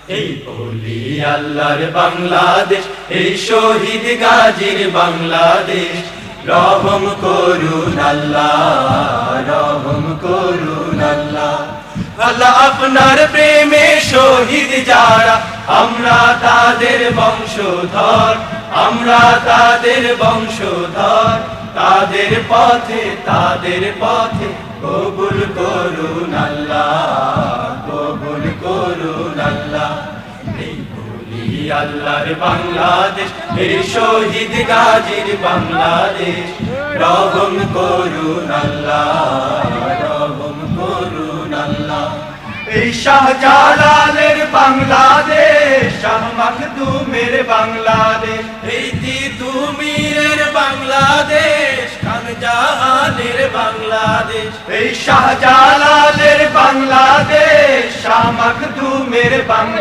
এই ওলি আল্লাহর বাংলাদেশ, এই শহীদ গাজীর বাংলাদেশ। রহম করুন আল্লাহ, রহম করুন আল্লাহ। আল্লাহ আপনার প্রেমে শহীদ যারা, আমরা তাদের বংশধর, আমরা তাদের বংশধর। তাদের পথে কবুল করুন আল্লাহ, কবুল করুন আল্লাহ। এই ওলি আল্লাহর বাংলাদেশ, এই শহীদ গাজীর বাংলাদেশ। রহম করুন আল্লাহ, রহম করুন আল্লাহ। এই শাহজালালের বাংলাদেশ, শাহ মাখদুমের বাংলাদেশ। এই তিতুমীরের বাংলাদেশ, খানজাহানের বাংলাদেশ। এই শাহজালালের বাংলাদেশ, শাহ মাখদুমের বাংলাদেশ।